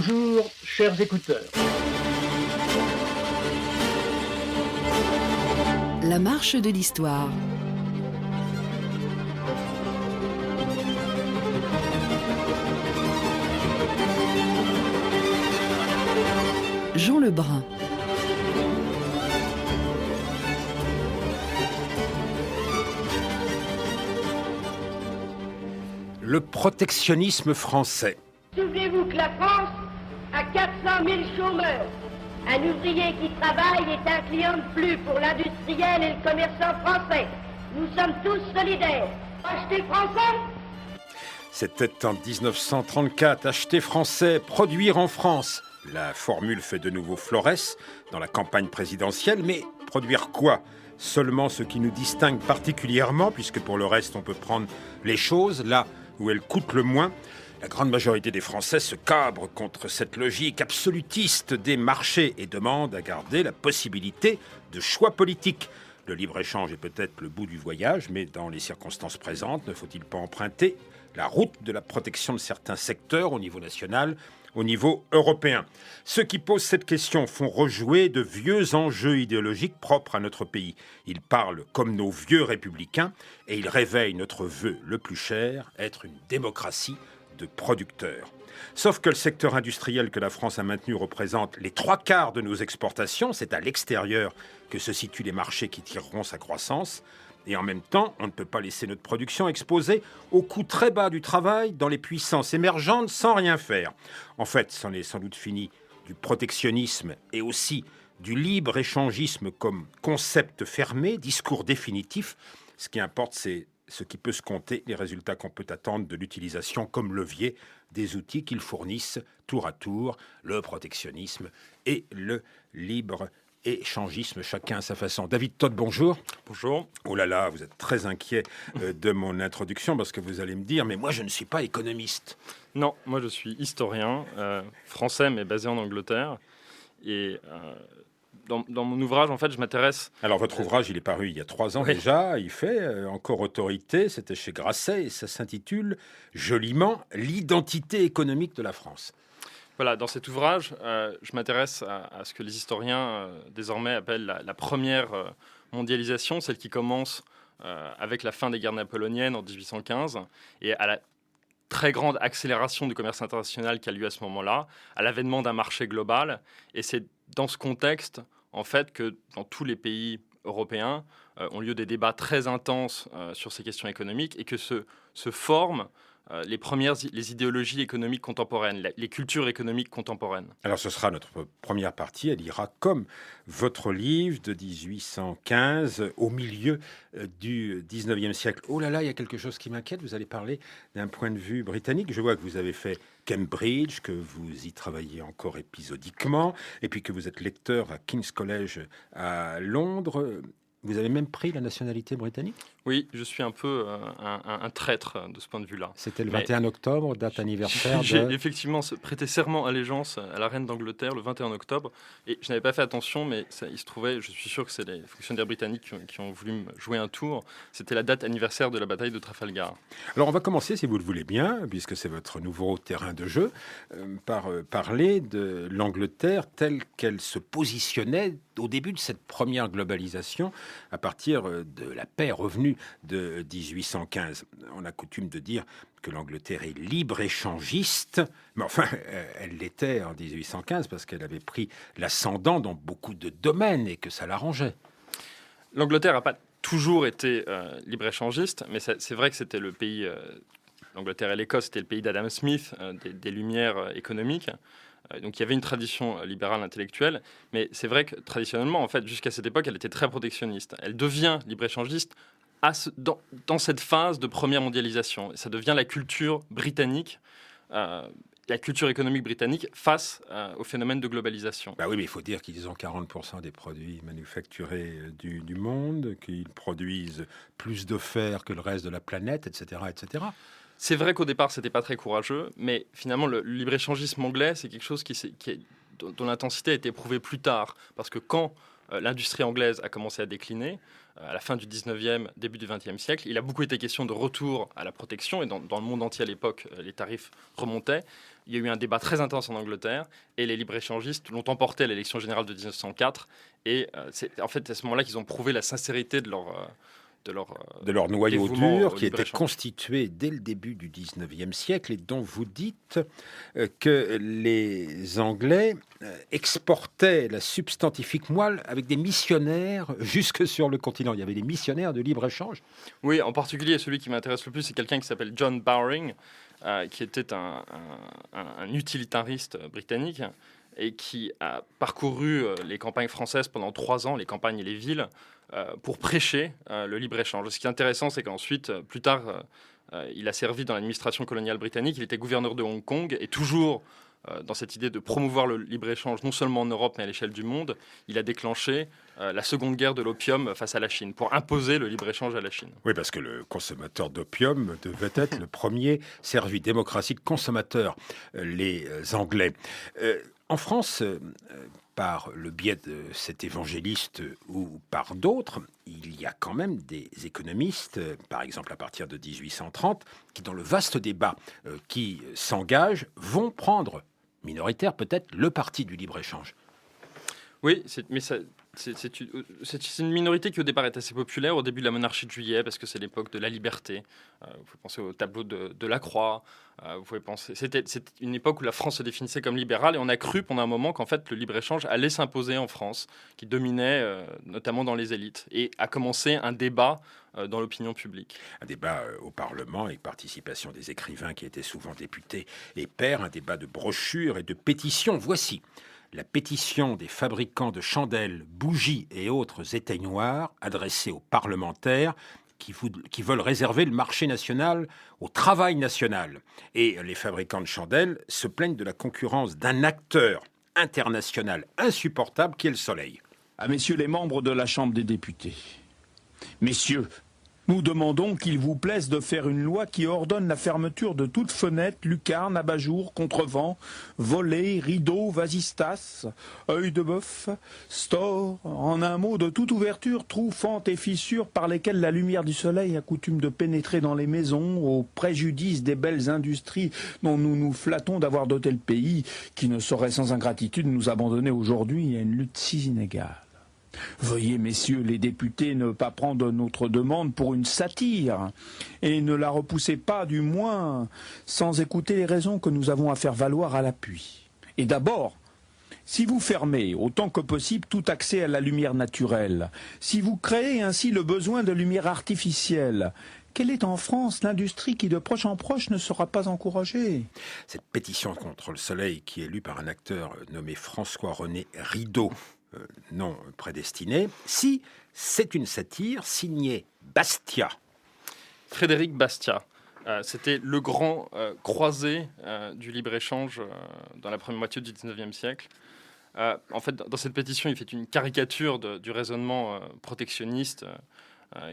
Bonjour, chers écouteurs. La marche de l'histoire. Jean Lebrun. Le protectionnisme français. Souvenez-vous que la France a 400 000 chômeurs. Un ouvrier qui travaille est un client de plus pour l'industriel et le commerçant français. Nous sommes tous solidaires. Achetez français. C'était en 1934, acheter français, produire en France. La formule fait de nouveau florès dans la campagne présidentielle, mais produire quoi ? Seulement ce qui nous distingue particulièrement, puisque pour le reste on peut prendre les choses là où elles coûtent le moins. La grande majorité des Français se cabre contre cette logique absolutiste des marchés et demande à garder la possibilité de choix politiques. Le libre-échange est peut-être le bout du voyage, mais dans les circonstances présentes, ne faut-il pas emprunter la route de la protection de certains secteurs au niveau national, au niveau européen? Ceux qui posent cette question font rejouer de vieux enjeux idéologiques propres à notre pays. Ils parlent comme nos vieux républicains et ils réveillent notre vœu le plus cher, être une démocratie de producteurs. Sauf que le secteur industriel que la France a maintenu représente les 3/4 de nos exportations. C'est à l'extérieur que se situent les marchés qui tireront sa croissance. Et en même temps, on ne peut pas laisser notre production exposée au coût très bas du travail dans les puissances émergentes sans rien faire. En fait, c'en est sans doute fini du protectionnisme et aussi du libre-échangisme comme concept fermé, discours définitif. Ce qui importe, c'est ce qui peut se compter, les résultats qu'on peut attendre de l'utilisation comme levier des outils qu'ils fournissent tour à tour, le protectionnisme et le libre-échangisme, chacun à sa façon. David Todt, bonjour. Bonjour. Oh là là, vous êtes très inquiet de mon introduction parce que vous allez me dire, mais moi je ne suis pas économiste. Non, moi je suis historien, français mais basé en Angleterre. Et dans mon ouvrage, en fait, je m'intéresse... Alors votre ouvrage, il est paru il y a 3 ans déjà, il fait encore autorité, c'était chez Grasset et ça s'intitule joliment « L'identité économique de la France ». Voilà, dans cet ouvrage, je m'intéresse à ce que les historiens désormais appellent la première mondialisation, celle qui commence avec la fin des guerres napoléoniennes en 1815 et à la très grande accélération du commerce international qui a lieu à ce moment-là, à l'avènement d'un marché global. Et c'est dans ce contexte, en fait, que dans tous les pays européens ont lieu des débats très intenses sur ces questions économiques et que se forment les idéologies économiques contemporaines, les cultures économiques contemporaines. Alors ce sera notre première partie, elle ira comme votre livre de 1815 au milieu du 19e siècle. Oh là là, il y a quelque chose qui m'inquiète, vous allez parler d'un point de vue britannique. Je vois que vous avez fait Cambridge, que vous y travaillez encore épisodiquement, et puis que vous êtes lecteur à King's College à Londres. Vous avez même pris la nationalité britannique ? Oui, je suis un peu un traître de ce point de vue-là. C'était le 21 octobre, date anniversaire de... J'ai effectivement prêté serment allégeance à la reine d'Angleterre le 21 octobre. Et je n'avais pas fait attention, mais il se trouvait, je suis sûr que c'est les fonctionnaires britanniques qui ont voulu me jouer un tour. C'était la date anniversaire de la bataille de Trafalgar. Alors on va commencer, si vous le voulez bien, puisque c'est votre nouveau terrain de jeu, par parler de l'Angleterre telle qu'elle se positionnait au début de cette première globalisation, à partir de la paix revenue de 1815. On a coutume de dire que l'Angleterre est libre-échangiste, mais enfin, elle l'était en 1815 parce qu'elle avait pris l'ascendant dans beaucoup de domaines et que ça l'arrangeait. L'Angleterre n'a pas toujours été libre-échangiste, mais c'est vrai que c'était le pays... L'Angleterre et l'Écosse, c'était le pays d'Adam Smith, des Lumières économiques. Donc il y avait une tradition libérale intellectuelle, mais c'est vrai que traditionnellement, en fait, jusqu'à cette époque, elle était très protectionniste. Elle devient libre-échangiste dans cette phase de première mondialisation. Et ça devient la culture britannique, la culture économique britannique face au phénomène de globalisation. Bah oui, mais il faut dire qu'ils ont 40% des produits manufacturés du monde, qu'ils produisent plus de fer que le reste de la planète, etc., etc. C'est vrai qu'au départ, c'était pas très courageux, mais finalement, le libre-échangisme anglais, c'est quelque chose dont l'intensité a été éprouvée plus tard. Parce que quand l'industrie anglaise a commencé à décliner à la fin du 19e, début du 20e siècle. Il a beaucoup été question de retour à la protection, et dans le monde entier à l'époque, les tarifs remontaient. Il y a eu un débat très intense en Angleterre, et les libre-échangistes l'ont emporté à l'élection générale de 1904, et c'est en fait à ce moment-là qu'ils ont prouvé la sincérité de leur noyau dévouement dur au qui était libre-échange. constitué dès le début du 19e siècle et dont vous dites que les Anglais exportaient la substantifique moelle avec des missionnaires jusque sur le continent. Il y avait des missionnaires de libre-échange. Oui, en particulier, celui qui m'intéresse le plus, c'est quelqu'un qui s'appelle John Bowring, qui était un utilitariste britannique et qui a parcouru les campagnes françaises pendant 3 ans, les campagnes et les villes, pour prêcher le libre-échange. Ce qui est intéressant, c'est qu'ensuite, plus tard, il a servi dans l'administration coloniale britannique, il était gouverneur de Hong Kong, et toujours dans cette idée de promouvoir le libre-échange, non seulement en Europe, mais à l'échelle du monde, il a déclenché la seconde guerre de l'opium face à la Chine, pour imposer le libre-échange à la Chine. Oui, parce que le consommateur d'opium devait être le premier servi démocratie de consommateurs, les Anglais. En France, par le biais de cet évangéliste ou par d'autres, il y a quand même des économistes, par exemple à partir de 1830, qui dans le vaste débat qui s'engage, vont prendre, minoritaire peut-être, le parti du libre-échange. Oui, mais c'est une minorité qui au départ est assez populaire, au début de la monarchie de Juillet, parce que c'est l'époque de la liberté. Vous pouvez penser au tableau de Lacroix. Vous pouvez penser, c'était une époque où la France se définissait comme libérale, et on a cru pendant un moment qu'en fait le libre-échange allait s'imposer en France, qui dominait notamment dans les élites, et a commencé un débat dans l'opinion publique. Un débat au Parlement avec participation des écrivains qui étaient souvent députés et pairs, un débat de brochures et de pétitions. Voici la pétition des fabricants de chandelles, bougies et autres éteignoirs adressée aux parlementaires qui veulent réserver le marché national au travail national. Et les fabricants de chandelles se plaignent de la concurrence d'un acteur international insupportable qui est le soleil. À messieurs les membres de la Chambre des députés. Messieurs, nous demandons qu'il vous plaise de faire une loi qui ordonne la fermeture de toute fenêtre, lucarne, abat-jour, contrevent, volets, rideaux, vasistas, œil de bœuf, store, en un mot de toute ouverture, trous, fentes et fissures par lesquelles la lumière du soleil a coutume de pénétrer dans les maisons au préjudice des belles industries dont nous nous flattons d'avoir doté le pays, qui ne saurait sans ingratitude nous abandonner aujourd'hui à une lutte si inégale. Veuillez, messieurs les députés, ne pas prendre notre demande pour une satire, et ne la repoussez pas, du moins, sans écouter les raisons que nous avons à faire valoir à l'appui. Et d'abord, si vous fermez autant que possible tout accès à la lumière naturelle, si vous créez ainsi le besoin de lumière artificielle, quelle est en France l'industrie qui de proche en proche ne sera pas encouragée ? Cette pétition contre le soleil qui est lue par un acteur nommé François-René Rideau, non prédestiné, si c'est une satire signée Bastia. Frédéric Bastiat. C'était le grand croisé du libre-échange dans la première moitié du 19e siècle. En fait, dans cette pétition, il fait une caricature du raisonnement protectionniste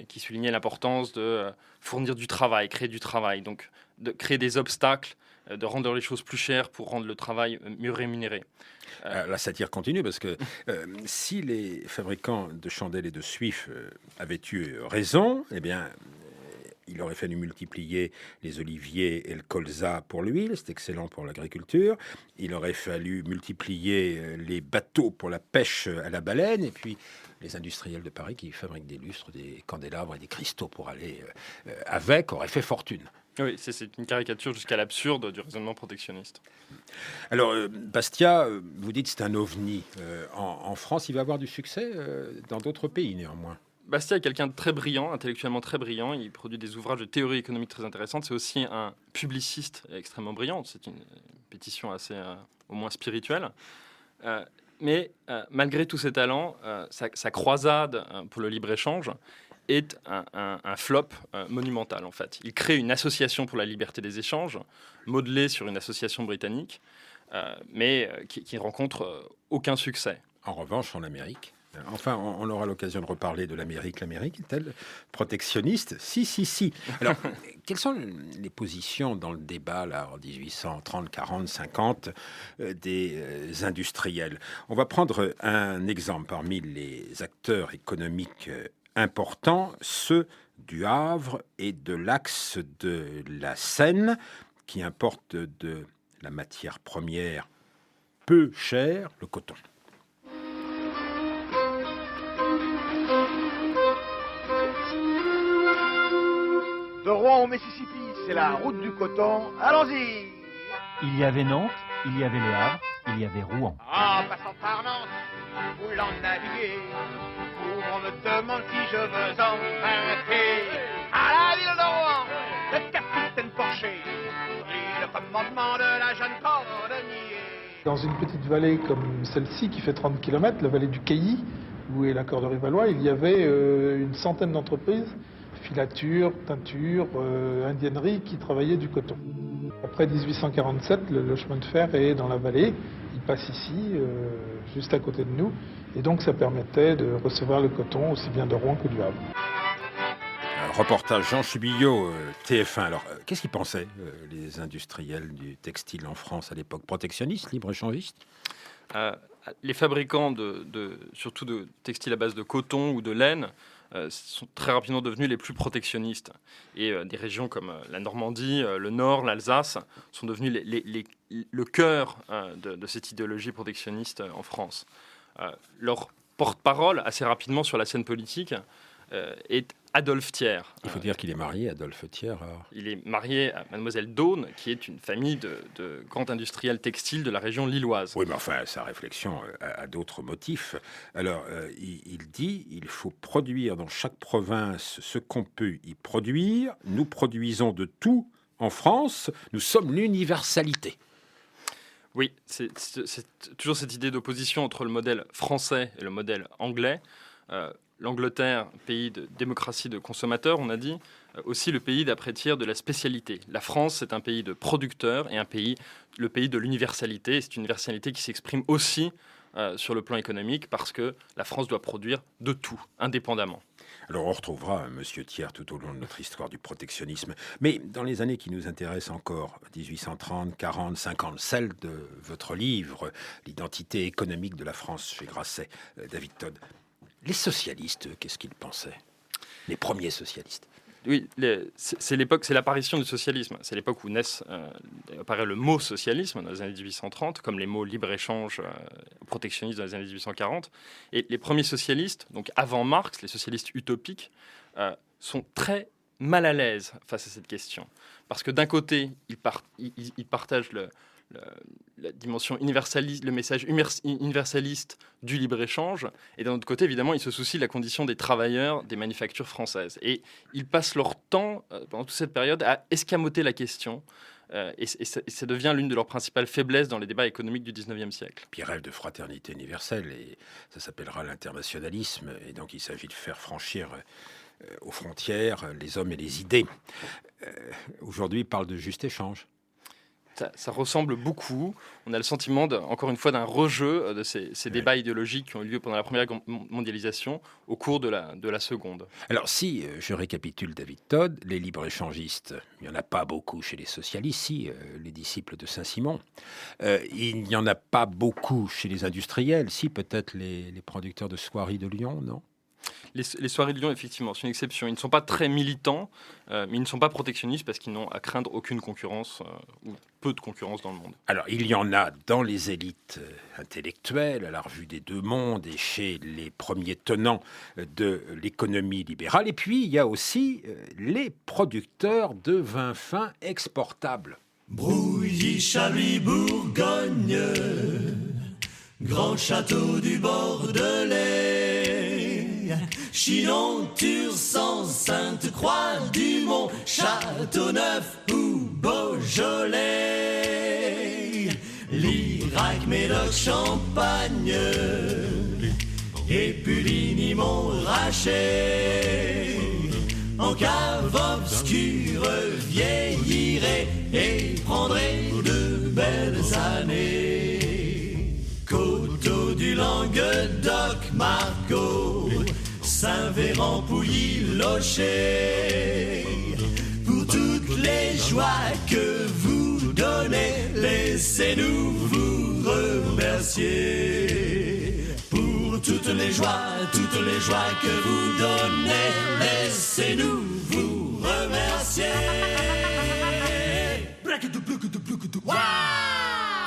qui soulignait l'importance de fournir du travail, créer du travail, donc de créer des obstacles, de rendre les choses plus chères pour rendre le travail mieux rémunéré. La satire continue parce que si les fabricants de chandelles et de suifs avaient eu raison, eh bien, il aurait fallu multiplier les oliviers et le colza pour l'huile, c'est excellent pour l'agriculture. Il aurait fallu multiplier les bateaux pour la pêche à la baleine, et puis les industriels de Paris qui fabriquent des lustres, des candélabres et des cristaux pour aller avec auraient fait fortune. Oui, c'est une caricature jusqu'à l'absurde du raisonnement protectionniste. Alors, Bastia, vous dites c'est un ovni. En France, il va avoir du succès dans d'autres pays néanmoins. Bastia est quelqu'un de très brillant, intellectuellement très brillant. Il produit des ouvrages de théorie économique très intéressantes. C'est aussi un publiciste extrêmement brillant. C'est une pétition assez, au moins spirituelle. Mais malgré tous ses talents, sa croisade pour le libre-échange est un flop monumental, en fait. Il crée une association pour la liberté des échanges, modelée sur une association britannique, mais qui rencontre aucun succès. En revanche, en Amérique, Enfin, on aura l'occasion de reparler de l'Amérique. L'Amérique est-elle protectionniste ? Si. Alors, quelles sont les positions dans le débat, là, en 1830, 40, 50, des industriels ? On va prendre un exemple parmi les acteurs économiques importants, ceux du Havre et de l'axe de la Seine, qui importent de la matière première peu chère, le coton. De Rouen au Mississippi, c'est la route du coton. Allons-y! Il y avait Nantes, il y avait Le Havre, il y avait Rouen. En passant par Nantes, voulant naviguer, on me demande si je veux emprunter à la ville de Rouen, le capitaine Porcher prit le commandement de la jeune cordonnier. Dans une petite vallée comme celle-ci qui fait 30 km, la vallée du Cailly, où est la corderie Valois, il y avait une centaine d'entreprises, filature, teinture, indiennerie, qui travaillaient du coton. Après 1847, le chemin de fer est dans la vallée, il passe ici, juste à côté de nous, et donc ça permettait de recevoir le coton aussi bien de Rouen que du Havre. Reportage Jean Chubillot, TF1. Alors, qu'est-ce qu'ils pensaient, les industriels du textile en France à l'époque ? Protectionnistes, libre-échangistes ? Les fabricants surtout de textiles à base de coton ou de laine sont très rapidement devenus les plus protectionnistes. Et des régions comme la Normandie, le Nord, l'Alsace sont devenus le cœur de cette idéologie protectionniste en France. Leur porte-parole, assez rapidement sur la scène politique, est Adolphe Thiers. Il faut dire qu'il est marié, Adolphe Thiers. Il est marié à mademoiselle Daune, qui est une famille de grands industriels textiles de la région lilloise. Oui, mais enfin, sa réflexion a d'autres motifs. Alors, il dit, il faut produire dans chaque province ce qu'on peut y produire. Nous produisons de tout en France. Nous sommes l'universalité. Oui, c'est toujours cette idée d'opposition entre le modèle français et le modèle anglais. L'Angleterre, pays de démocratie de consommateurs, on a dit, aussi le pays d'après-tiers de la spécialité. La France, c'est un pays de producteurs et le pays de l'universalité. C'est une universalité qui s'exprime aussi sur le plan économique parce que la France doit produire de tout, indépendamment. Alors on retrouvera Monsieur Thiers tout au long de notre histoire du protectionnisme. Mais dans les années qui nous intéressent encore, 1830, 40, 50, celle de votre livre, L'identité économique de la France chez Grasset, David Todd, les socialistes, qu'est-ce qu'ils pensaient ? Les premiers socialistes. Oui, c'est l'apparition du socialisme. C'est l'époque où apparaît le mot socialisme dans les années 1830, comme les mots libre-échange, protectionniste dans les années 1840. Et les premiers socialistes, donc avant Marx, les socialistes utopiques, sont très mal à l'aise face à cette question. Parce que d'un côté, ils partagent la dimension universaliste, le message universaliste du libre-échange, et d'un autre côté, évidemment, ils se soucient de la condition des travailleurs des manufactures françaises. Et ils passent leur temps, pendant toute cette période, à escamoter la question, et ça devient l'une de leurs principales faiblesses dans les débats économiques du 19e siècle. Puis ils rêvent de fraternité universelle, et ça s'appellera l'internationalisme, et donc il s'agit de faire franchir aux frontières les hommes et les idées. Aujourd'hui, ils parlent de juste échange. Ça ressemble beaucoup. On a le sentiment, encore une fois, d'un rejeu de ces débats idéologiques qui ont eu lieu pendant la première mondialisation au cours de la seconde. Alors si je récapitule David Todd, les libre-échangistes, il n'y en a pas beaucoup chez les socialistes, si, les disciples de Saint-Simon. Il n'y en a pas beaucoup chez les industriels, si, peut-être les producteurs de soieries de Lyon, non ? Les soieries de Lyon, effectivement, c'est une exception. Ils ne sont pas très militants, mais ils ne sont pas protectionnistes parce qu'ils n'ont à craindre aucune concurrence ou peu de concurrence dans le monde. Alors, il y en a dans les élites intellectuelles, à la revue des Deux Mondes et chez les premiers tenants de l'économie libérale. Et puis, il y a aussi les producteurs de vins fins exportables. Brouilly, Chablis, Bourgogne, grand château du Bordelais. Chinon, Tursan, Sainte-Croix, Dumont, Châteauneuf ou Beaujolais. L'Irak, Médoc, Champagne et Puligny, Montrachet. En cave obscure vieillirait et prendrait de belles années. Coteau du Languedoc, Marc en Pouilly-Locher. Pour toutes les joies que vous donnez, laissez-nous vous remercier. Pour toutes les joies que vous donnez, laissez-nous vous remercier.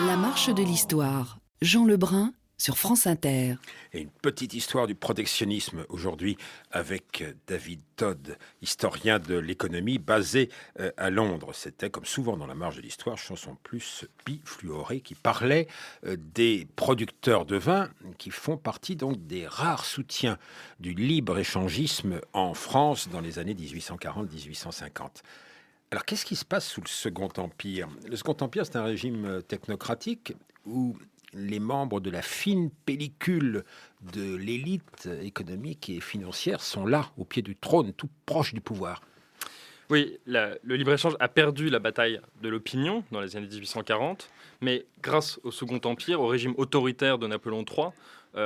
La marche de l'histoire. Jean Lebrun sur France Inter. Et une petite histoire du protectionnisme aujourd'hui avec David Todd, historien de l'économie basé à Londres. C'était, comme souvent dans la marge de l'histoire, chanson plus bifluorée qui parlait des producteurs de vin qui font partie donc des rares soutiens du libre-échangisme en France dans les années 1840-1850. Alors, qu'est-ce qui se passe sous le Second Empire ? Le Second Empire, c'est un régime technocratique où les membres de la fine pellicule de l'élite économique et financière sont là, au pied du trône, tout proche du pouvoir. Oui, le libre-échange a perdu la bataille de l'opinion dans les années 1840, mais grâce au Second Empire, au régime autoritaire de Napoléon III,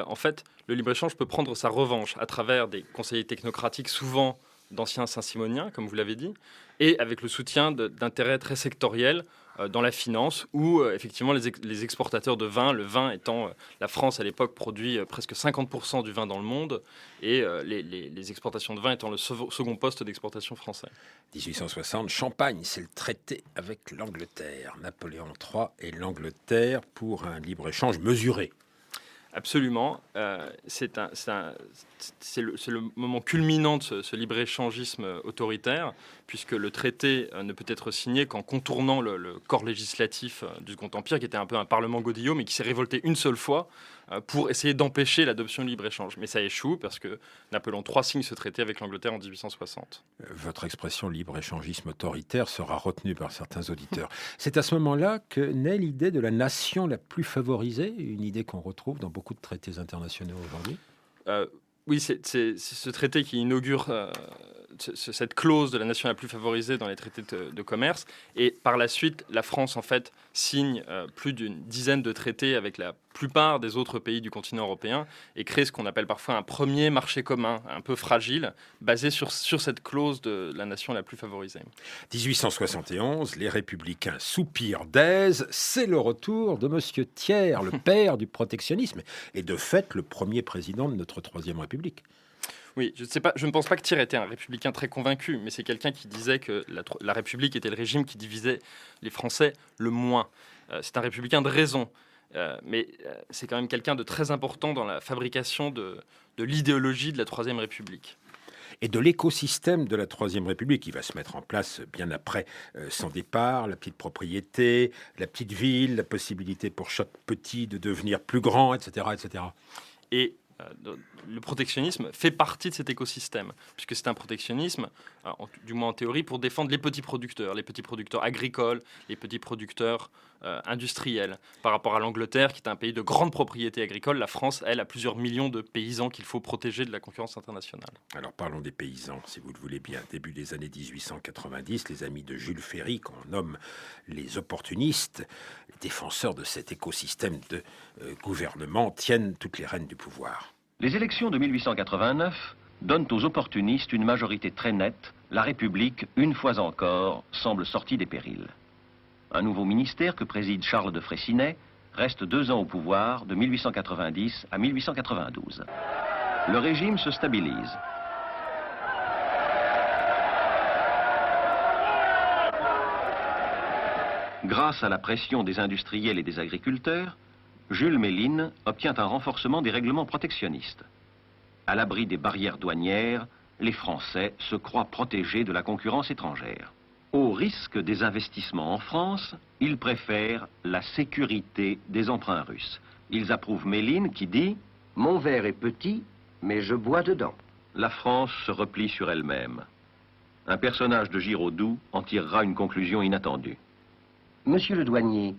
en fait, le libre-échange peut prendre sa revanche à travers des conseillers technocratiques, souvent d'anciens saint-simoniens, comme vous l'avez dit, et avec le soutien d'intérêts très sectoriels dans la finance, où effectivement les exportateurs de vin, le vin étant, la France à l'époque produit presque 50% du vin dans le monde, et les exportations de vin étant le second poste d'exportation français. 1860, Champagne, c'est le traité avec l'Angleterre. Napoléon III et l'Angleterre pour un libre-échange mesuré. Absolument. C'est le moment culminant de ce libre-échangisme autoritaire, puisque le traité ne peut être signé qu'en contournant le corps législatif du Second Empire, qui était un peu un parlement godillot, mais qui s'est révolté une seule fois pour essayer d'empêcher l'adoption du libre-échange. Mais ça échoue, parce que Napoléon III signe ce traité avec l'Angleterre en 1860. Votre expression libre-échangisme autoritaire sera retenue par certains auditeurs. C'est à ce moment-là que naît l'idée de la nation la plus favorisée, une idée qu'on retrouve dans beaucoup de traités internationaux aujourd'hui. Oui, c'est ce traité qui inaugure cette clause de la nation la plus favorisée dans les traités de commerce. Et par la suite, la France, en fait, signe plus d'une dizaine de traités avec la plupart des autres pays du continent européen et crée ce qu'on appelle parfois un premier marché commun, un peu fragile, basé sur cette clause de la nation la plus favorisée. 1871, les Républicains soupirent d'aise. C'est le retour de Monsieur Thiers, le père du protectionnisme, et de fait le premier président de notre Troisième République. Oui, je ne pense pas que Thiers était un républicain très convaincu, mais c'est quelqu'un qui disait que la République était le régime qui divisait les Français le moins. C'est un républicain de raison, mais c'est quand même quelqu'un de très important dans la fabrication de l'idéologie de la Troisième République. Et de l'écosystème de la Troisième République qui va se mettre en place bien après son départ, la petite propriété, la petite ville, la possibilité pour chaque petit de devenir plus grand, etc. etc. Et le protectionnisme fait partie de cet écosystème, puisque c'est un protectionnisme, du moins en théorie, pour défendre les petits producteurs agricoles, les petits producteurs industriels. Par rapport à l'Angleterre, qui est un pays de grande propriété agricole, la France, elle, a plusieurs millions de paysans qu'il faut protéger de la concurrence internationale. Alors parlons des paysans, si vous le voulez bien. Début des années 1890, les amis de Jules Ferry, qu'on nomme les opportunistes, les défenseurs de cet écosystème de gouvernement, tiennent toutes les rênes du pouvoir. Les élections de 1889 donnent aux opportunistes une majorité très nette. La République, une fois encore, semble sortie des périls. Un nouveau ministère que préside Charles de Freycinet reste 2 ans au pouvoir, de 1890 à 1892. Le régime se stabilise. Grâce à la pression des industriels et des agriculteurs, Jules Méline obtient un renforcement des règlements protectionnistes. À l'abri des barrières douanières, les Français se croient protégés de la concurrence étrangère. Au risque des investissements en France, ils préfèrent la sécurité des emprunts russes. Ils approuvent Méline qui dit « Mon verre est petit, mais je bois dedans ». La France se replie sur elle-même. Un personnage de Giraudoux en tirera une conclusion inattendue. Monsieur le douanier,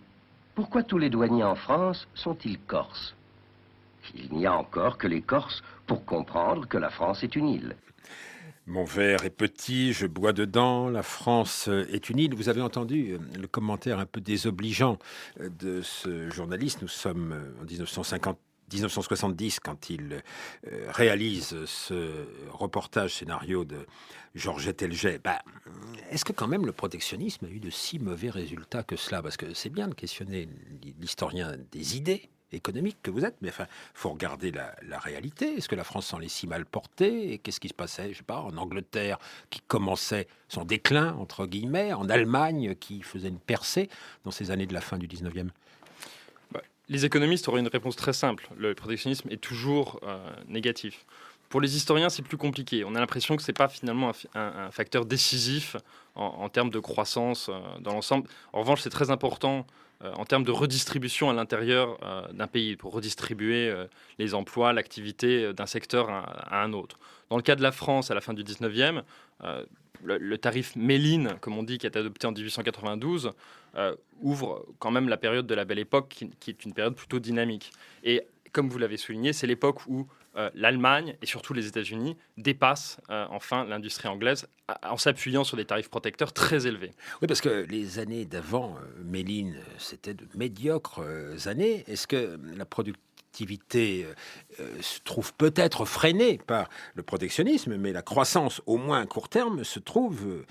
pourquoi tous les douaniers en France sont-ils corses? Il n'y a encore que les Corses pour comprendre que la France est une île. Mon verre est petit, je bois dedans, la France est une île. Vous avez entendu le commentaire un peu désobligeant de ce journaliste. Nous sommes en 1950. 1970, quand il réalise ce reportage scénario de Georgette Helget, est-ce que quand même le protectionnisme a eu de si mauvais résultats que cela? Parce que c'est bien de questionner l'historien des idées économiques que vous êtes, mais faut regarder la réalité. Est-ce que la France s'en est si mal portée? Et qu'est-ce qui se passait, je sais pas, en Angleterre, qui commençait son déclin, entre guillemets, en Allemagne, qui faisait une percée dans ces années de la fin du 19e? Les économistes auraient une réponse très simple. Le protectionnisme est toujours négatif. Pour les historiens, c'est plus compliqué. On a l'impression que ce n'est pas finalement un facteur décisif en termes de croissance dans l'ensemble. En revanche, c'est très important en termes de redistribution à l'intérieur d'un pays, pour redistribuer les emplois, l'activité d'un secteur à un autre. Dans le cas de la France, à la fin du 19e, le tarif Méline, comme on dit, qui a été adopté en 1892, ouvre quand même la période de la Belle Époque, qui est une période plutôt dynamique. Et comme vous l'avez souligné, c'est l'époque où l'Allemagne et surtout les États-Unis dépassent enfin l'industrie anglaise en s'appuyant sur des tarifs protecteurs très élevés. Oui, parce que les années d'avant, Méline, c'était de médiocres années. Est-ce que la productivité se trouve peut-être freinée par le protectionnisme, mais la croissance, au moins à court terme, se trouve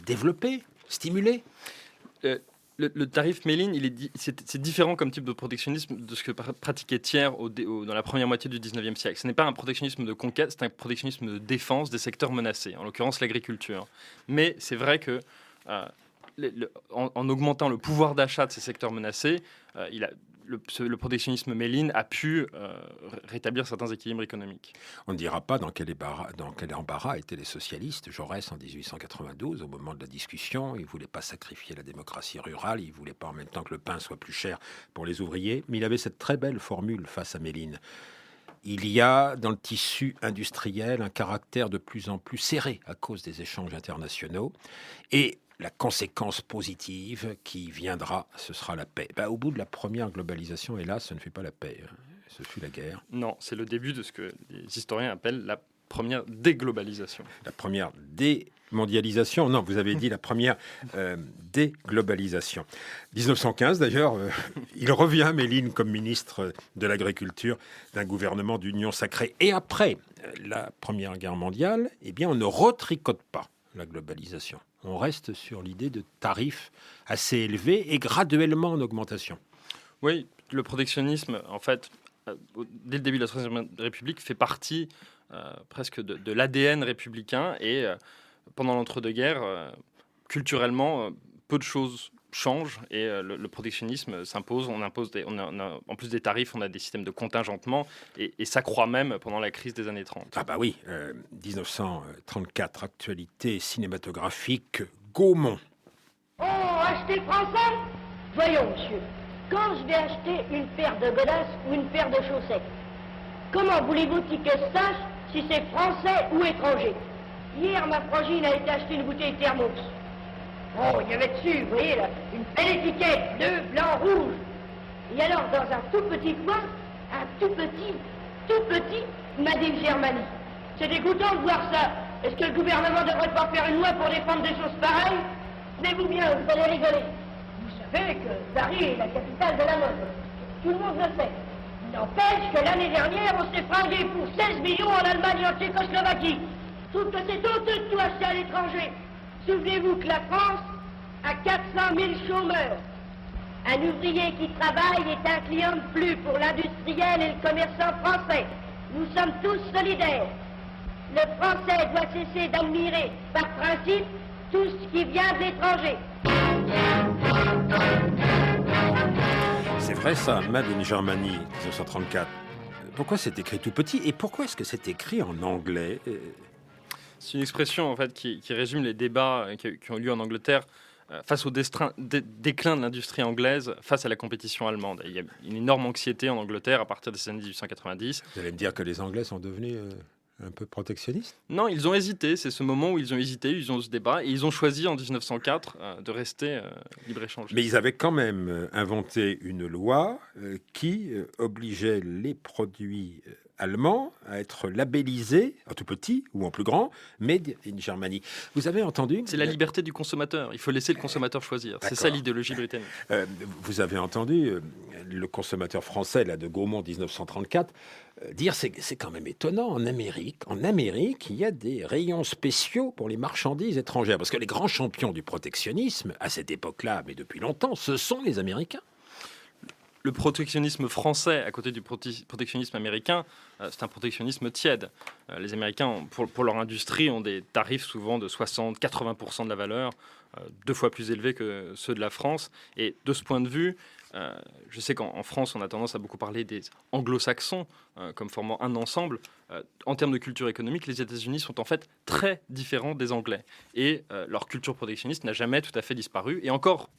développée, stimulée? Le tarif Méline, c'est différent comme type de protectionnisme de ce que pratiquait Thiers dans la première moitié du 19e siècle. Ce n'est pas un protectionnisme de conquête, c'est un protectionnisme de défense des secteurs menacés, en l'occurrence l'agriculture. Mais c'est vrai que en augmentant le pouvoir d'achat de ces secteurs menacés, le protectionnisme Méline a pu rétablir certains équilibres économiques. On ne dira pas dans quel embarras étaient les socialistes. Jaurès, en 1892, au moment de la discussion, il ne voulait pas sacrifier la démocratie rurale, il ne voulait pas en même temps que le pain soit plus cher pour les ouvriers, mais il avait cette très belle formule face à Méline. Il y a dans le tissu industriel un caractère de plus en plus serré à cause des échanges internationaux, et la conséquence positive qui viendra, ce sera la paix. Au bout de la première globalisation, hélas, ce ne fut pas la paix. Ce fut la guerre. Non, c'est le début de ce que les historiens appellent la première déglobalisation. La première démondialisation? Non, vous avez dit la première déglobalisation. 1915, d'ailleurs, il revient, Méline, comme ministre de l'Agriculture d'un gouvernement d'union sacrée. Et après la Première Guerre mondiale, on ne retricote pas la globalisation. On reste sur l'idée de tarifs assez élevés et graduellement en augmentation. Oui, le protectionnisme, en fait, dès le début de la Troisième République, fait partie presque de l'ADN républicain. Et pendant l'entre-deux-guerres, culturellement, peu de choses changent et le protectionnisme s'impose. En plus des tarifs, on a des systèmes de contingentement et ça croît même pendant la crise des années 30. Ah bah oui, 1934, actualité cinématographique, Gaumont. Oh, acheter français? Voyons, monsieur, quand je vais acheter une paire de godasses ou une paire de chaussettes, comment voulez-vous que je sache si c'est français ou étranger? Hier, ma frangine a été acheter une bouteille Thermos. Oh, il y avait dessus, vous voyez, là, une belle étiquette, bleu, blanc, rouge. Et alors, dans un tout petit coin, un tout petit, Made in Germany. C'est dégoûtant de voir ça. Est-ce que le gouvernement ne devrait pas faire une loi pour défendre des choses pareilles? Tenez-vous bien, vous allez rigoler. Vous savez que Paris est la capitale de la mode. Tout le monde le sait. Il n'empêche que l'année dernière, on s'est fringué pour 16 millions en Allemagne et en Tchécoslovaquie. Je trouve que c'est honteux de tout acheter à l'étranger. Souvenez-vous que la France a 400 000 chômeurs. Un ouvrier qui travaille est un client de plus pour l'industriel et le commerçant français. Nous sommes tous solidaires. Le français doit cesser d'admirer, par principe, tout ce qui vient de l'étranger. C'est vrai ça, Made in Germany, 1934. Pourquoi c'est écrit tout petit et pourquoi est-ce que c'est écrit en anglais? C'est une expression en fait qui résume les débats qui ont lieu en Angleterre face au déclin de l'industrie anglaise face à la compétition allemande. Il y a une énorme anxiété en Angleterre à partir des années 1890. Vous allez me dire que les Anglais sont devenus un peu protectionnistes? Non, ils ont hésité. C'est ce moment où ils ont hésité, ils ont eu ce débat et ils ont choisi en 1904 de rester libre-échange. Mais ils avaient quand même inventé une loi qui obligeait les produits allemand à être labellisé, en tout petit ou en plus grand, Made in Germany. Vous avez entendu? C'est la liberté du consommateur. Il faut laisser le consommateur choisir. D'accord. C'est ça l'idéologie britannique. Vous avez entendu le consommateur français là, de Gaumont 1934 dire c'est quand même étonnant, en Amérique, il y a des rayons spéciaux pour les marchandises étrangères. Parce que les grands champions du protectionnisme, à cette époque-là, mais depuis longtemps, ce sont les Américains. Le protectionnisme français à côté du protectionnisme américain, c'est un protectionnisme tiède. Les Américains, pour leur industrie, ont des tarifs souvent de 60-80% de la valeur, 2 fois plus élevés que ceux de la France. Et de ce point de vue, je sais qu'en France, on a tendance à beaucoup parler des anglo-saxons comme formant un ensemble. En termes de culture économique, les États-Unis sont en fait très différents des Anglais. Et leur culture protectionniste n'a jamais tout à fait disparu. Et encore,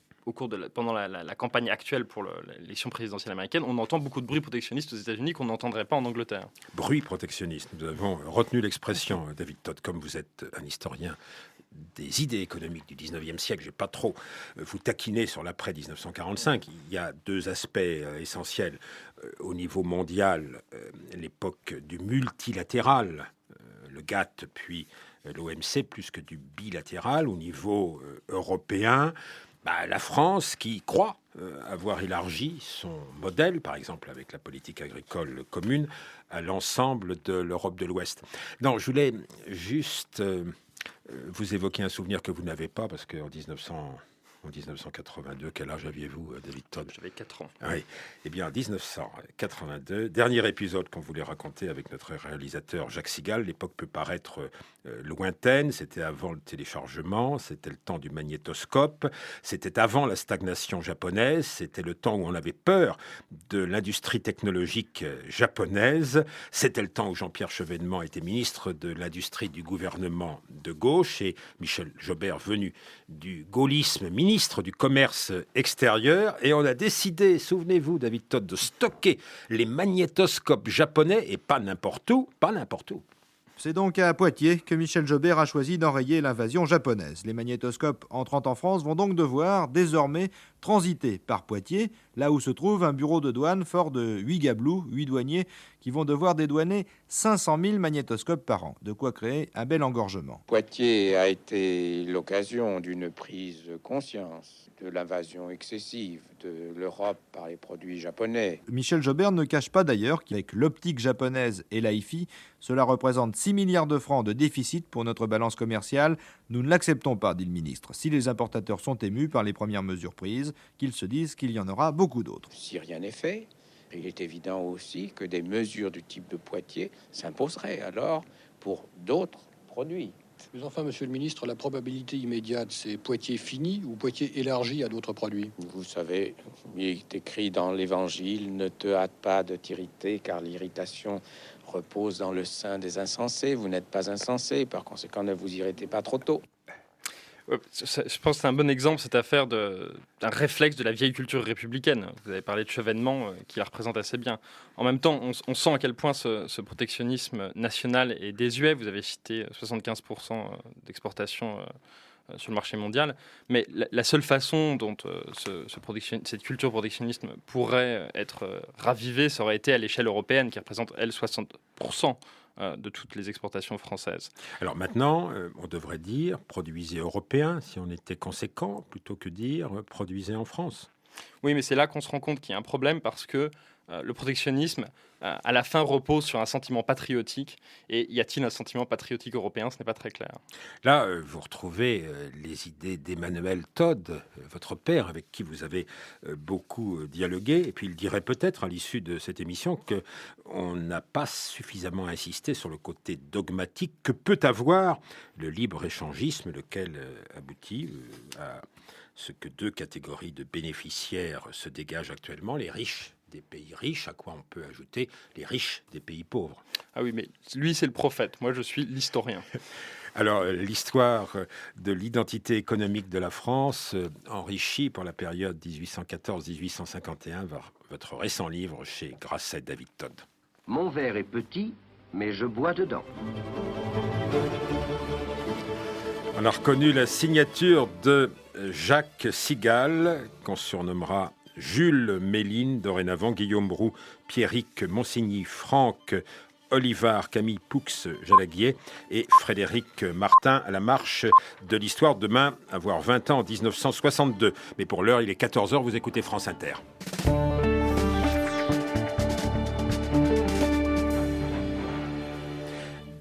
pendant la campagne actuelle pour l'élection présidentielle américaine, on entend beaucoup de bruit protectionniste aux États-Unis qu'on n'entendrait pas en Angleterre. Bruit protectionniste. Nous avons retenu l'expression, David Todd, comme vous êtes un historien des idées économiques du 19e siècle. Je ne vais pas trop vous taquiner sur l'après 1945. Il y a 2 aspects essentiels. Au niveau mondial, l'époque du multilatéral, le GATT puis l'OMC, plus que du bilatéral. Au niveau européen, la France qui croit avoir élargi son modèle, par exemple avec la politique agricole commune, à l'ensemble de l'Europe de l'Ouest. Non, je voulais juste vous évoquer un souvenir que vous n'avez pas, parce qu'en 1982, quel âge aviez-vous, David Todd? J'avais 4 ans. Oui. Eh bien, en 1982, dernier épisode qu'on voulait raconter avec notre réalisateur Jacques Sigal. L'époque peut paraître lointaine. C'était avant le téléchargement, c'était le temps du magnétoscope, c'était avant la stagnation japonaise, c'était le temps où on avait peur de l'industrie technologique japonaise, c'était le temps où Jean-Pierre Chevènement était ministre de l'industrie du gouvernement de gauche et Michel Jobert, venu du gaullisme, ministre du commerce extérieur, et on a décidé, souvenez-vous David Todd, de stocker les magnétoscopes japonais, et pas n'importe où. C'est donc à Poitiers que Michel Jobert a choisi d'enrayer l'invasion japonaise. Les magnétoscopes entrant en France vont donc devoir désormais transiter par Poitiers, là où se trouve un bureau de douane fort de 8 gabelous, 8 douaniers, qui vont devoir dédouaner 500 000 magnétoscopes par an. De quoi créer un bel engorgement. Poitiers a été l'occasion d'une prise de conscience de l'invasion excessive de l'Europe par les produits japonais. Michel Jobert ne cache pas d'ailleurs qu'avec l'optique japonaise et l'AIFI, cela représente 6 milliards de francs de déficit pour notre balance commerciale. Nous ne l'acceptons pas, dit le ministre. Si les importateurs sont émus par les premières mesures prises, qu'ils se disent qu'il y en aura beaucoup d'autres. Si rien n'est fait, il est évident aussi que des mesures du type de Poitiers s'imposeraient alors pour d'autres produits. Mais enfin, monsieur le ministre, la probabilité immédiate, c'est Poitiers fini ou Poitiers élargi à d'autres produits? Vous savez, il est écrit dans l'Évangile, ne te hâte pas de t'irriter, car l'irritation repose dans le sein des insensés. Vous n'êtes pas insensé, par conséquent, ne vous irritez pas trop tôt. Je pense que c'est un bon exemple, cette affaire d'un réflexe de la vieille culture républicaine. Vous avez parlé de Chevènement, qui la représente assez bien. En même temps, on sent à quel point ce protectionnisme national est désuet. Vous avez cité 75% d'exportation sur le marché mondial. Mais la seule façon dont cette culture protectionniste pourrait être ravivée, ça aurait été à l'échelle européenne, qui représente, elle, 60% de toutes les exportations françaises. Alors maintenant, on devrait dire produisez européen si on était conséquent, plutôt que dire produisez en France. Oui, mais c'est là qu'on se rend compte qu'il y a un problème, parce que le protectionnisme, à la fin, repose sur un sentiment patriotique. Et y a-t-il un sentiment patriotique européen? Ce n'est pas très clair. Là, vous retrouvez les idées d'Emmanuel Todd, votre père, avec qui vous avez beaucoup dialogué. Et puis il dirait peut-être, à l'issue de cette émission, qu'on n'a pas suffisamment insisté sur le côté dogmatique que peut avoir le libre-échangisme, lequel aboutit à ce que 2 catégories de bénéficiaires se dégagent actuellement, les riches des pays riches, à quoi on peut ajouter les riches des pays pauvres. Ah oui, mais lui, c'est le prophète. Moi, je suis l'historien. Alors, l'histoire de l'identité économique de la France enrichie pour la période 1814-1851, votre récent livre chez Grasset, David Todd. Mon verre est petit, mais je bois dedans. On a reconnu la signature de Jacques Sigal, qu'on surnommera Jules Méline, dorénavant Guillaume Roux, Pierrick Monsigny, Franck Olivard, Camille Poux-Jalaguier et Frédéric Martin à la marche de l'histoire. Demain, avoir 20 ans en 1962. Mais pour l'heure, il est 14h, vous écoutez France Inter.